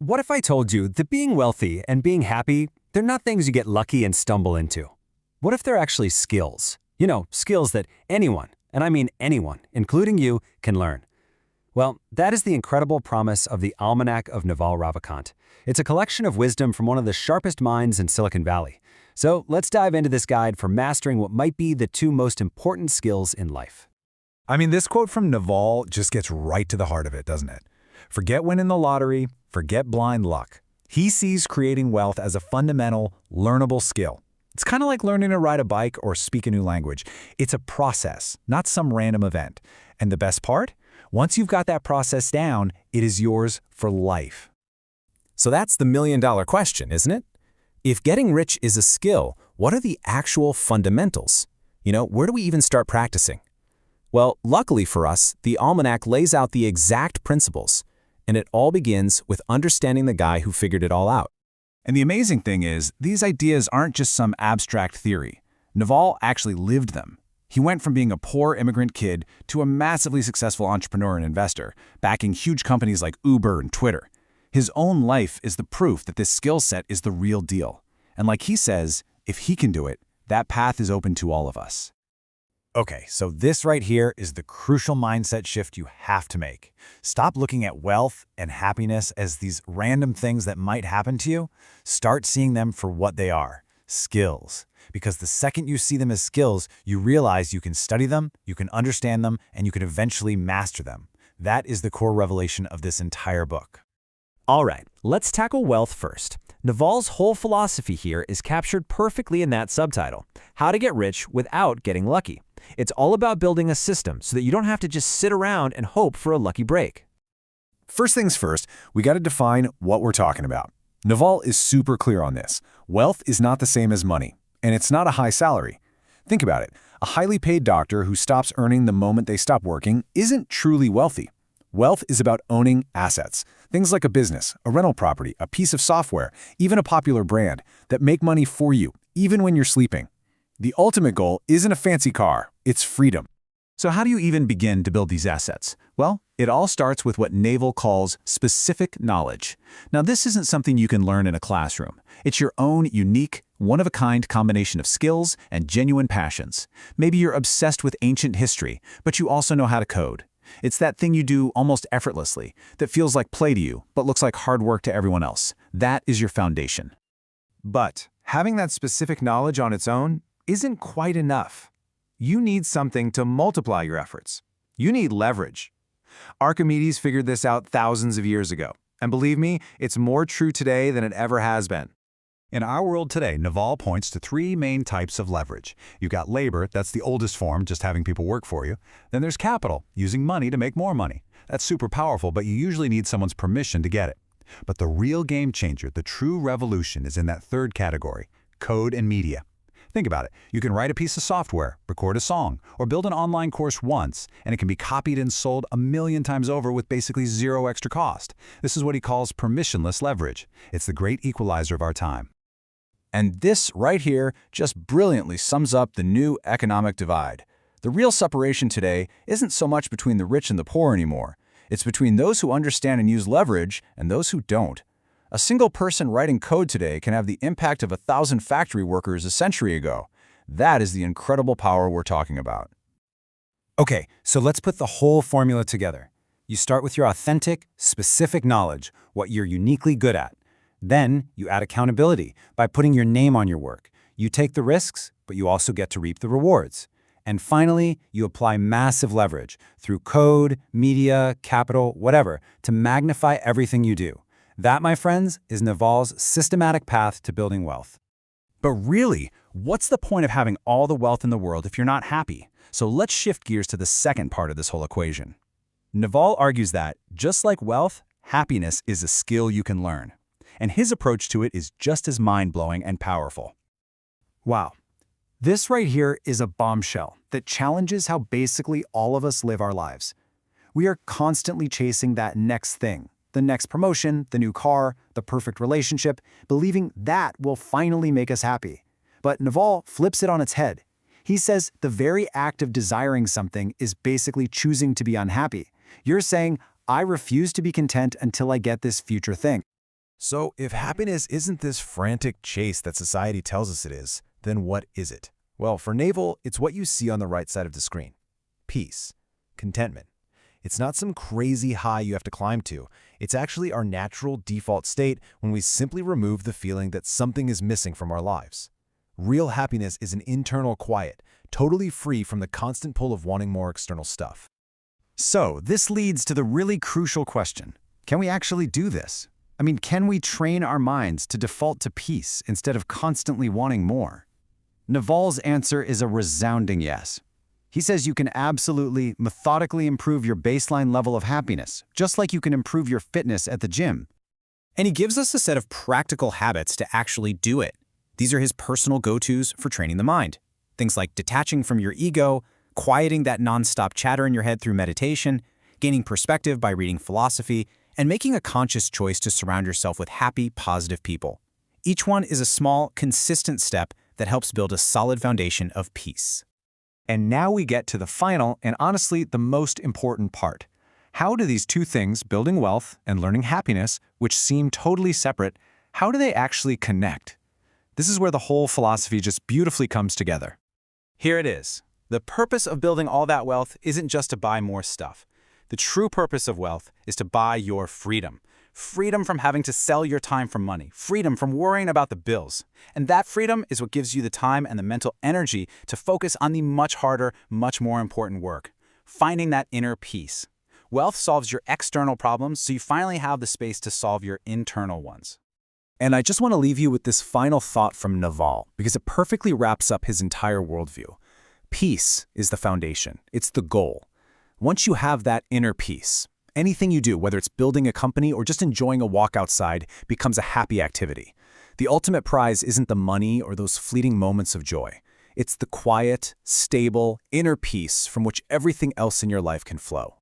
What if I told you that being wealthy and being happy, they're not things you get lucky and stumble into? What if they're actually skills? Skills that anyone, and I mean anyone, including you, can learn. Well, that is the incredible promise of the Almanack of Naval Ravikant. It's a collection of wisdom from one of the sharpest minds in Silicon Valley. So let's dive into this guide for mastering what might be the two most important skills in life. This quote from Naval just gets right to the heart of it, doesn't it? Forget winning the lottery, forget blind luck. He sees creating wealth as a fundamental, learnable skill. It's kind of like learning to ride a bike or speak a new language. It's a process, not some random event. And the best part? Once you've got that process down, it is yours for life. So that's the million-dollar question, isn't it? If getting rich is a skill, what are the actual fundamentals? Where do we even start practicing? Well, luckily for us, the Almanac lays out the exact principles, and it all begins with understanding the guy who figured it all out. And the amazing thing is, these ideas aren't just some abstract theory. Naval actually lived them. He went from being a poor immigrant kid to a massively successful entrepreneur and investor, backing huge companies like Uber and Twitter. His own life is the proof that this skill set is the real deal. And like he says, if he can do it, that path is open to all of us. Okay, so this right here is the crucial mindset shift you have to make. Stop looking at wealth and happiness as these random things that might happen to you. Start seeing them for what they are, skills. Because the second you see them as skills, you realize you can study them, you can understand them, and you can eventually master them. That is the core revelation of this entire book. All right, let's tackle wealth first. Naval's whole philosophy here is captured perfectly in that subtitle, How to Get Rich Without Getting Lucky. It's all about building a system so that you don't have to just sit around and hope for a lucky break. First things first, we got to define what we're talking about. Naval is super clear on this. Wealth is not the same as money, and it's not a high salary. Think about it. A highly paid doctor who stops earning the moment they stop working isn't truly wealthy. Wealth is about owning assets. Things like a business, a rental property, a piece of software, even a popular brand that make money for you, even when you're sleeping. The ultimate goal isn't a fancy car, it's freedom. So how do you even begin to build these assets? Well, it all starts with what Naval calls specific knowledge. Now, this isn't something you can learn in a classroom. It's your own unique, one-of-a-kind combination of skills and genuine passions. Maybe you're obsessed with ancient history, but you also know how to code. It's that thing you do almost effortlessly, that feels like play to you, but looks like hard work to everyone else. That is your foundation. But having that specific knowledge on its own isn't quite enough. You need something to multiply your efforts. You need leverage. Archimedes figured this out thousands of years ago. And believe me, it's more true today than it ever has been. In our world today, Naval points to three main types of leverage. You've got labor, that's the oldest form, just having people work for you. Then there's capital, using money to make more money. That's super powerful, but you usually need someone's permission to get it. But the real game changer, the true revolution, is in that third category, code and media. Think about it. You can write a piece of software, record a song, or build an online course once, and it can be copied and sold 1,000,000 times over with basically zero extra cost. This is what he calls permissionless leverage. It's the great equalizer of our time. And this right here just brilliantly sums up the new economic divide. The real separation today isn't so much between the rich and the poor anymore. It's between those who understand and use leverage and those who don't. A single person writing code today can have the impact of 1,000 factory workers a century ago. That is the incredible power we're talking about. Okay, so let's put the whole formula together. You start with your authentic, specific knowledge, what you're uniquely good at. Then you add accountability by putting your name on your work. You take the risks, but you also get to reap the rewards. And finally, you apply massive leverage through code, media, capital, whatever, to magnify everything you do. That, my friends, is Naval's systematic path to building wealth. But really, what's the point of having all the wealth in the world if you're not happy? So let's shift gears to the second part of this whole equation. Naval argues that, just like wealth, happiness is a skill you can learn. And his approach to it is just as mind-blowing and powerful. Wow. This right here is a bombshell that challenges how basically all of us live our lives. We are constantly chasing that next thing, the next promotion, the new car, the perfect relationship, believing that will finally make us happy. But Naval flips it on its head. He says the very act of desiring something is basically choosing to be unhappy. You're saying, I refuse to be content until I get this future thing. So if happiness isn't this frantic chase that society tells us it is, then what is it? Well, for Naval, it's what you see on the right side of the screen. Peace. Contentment. It's not some crazy high you have to climb to. It's actually our natural default state when we simply remove the feeling that something is missing from our lives. Real happiness is an internal quiet, totally free from the constant pull of wanting more external stuff. So, this leads to the really crucial question. Can we actually do this? I mean, can we train our minds to default to peace instead of constantly wanting more? Naval's answer is a resounding yes. He says you can absolutely, methodically improve your baseline level of happiness, just like you can improve your fitness at the gym. And he gives us a set of practical habits to actually do it. These are his personal go-tos for training the mind. Things like detaching from your ego, quieting that nonstop chatter in your head through meditation, gaining perspective by reading philosophy, and making a conscious choice to surround yourself with happy, positive people. Each one is a small, consistent step that helps build a solid foundation of peace. And now we get to the final and honestly the most important part. How do these two things, building wealth and learning happiness, which seem totally separate, how do they actually connect? This is where the whole philosophy just beautifully comes together. Here it is. The purpose of building all that wealth isn't just to buy more stuff. The true purpose of wealth is to buy your freedom. Freedom from having to sell your time for money. Freedom from worrying about the bills. And that freedom is what gives you the time and the mental energy to focus on the much harder, much more important work. Finding that inner peace. Wealth solves your external problems, so you finally have the space to solve your internal ones. And I just want to leave you with this final thought from Naval, because it perfectly wraps up his entire worldview. Peace is the foundation. It's the goal. Once you have that inner peace, anything you do, whether it's building a company or just enjoying a walk outside, becomes a happy activity. The ultimate prize isn't the money or those fleeting moments of joy. It's the quiet, stable, inner peace from which everything else in your life can flow.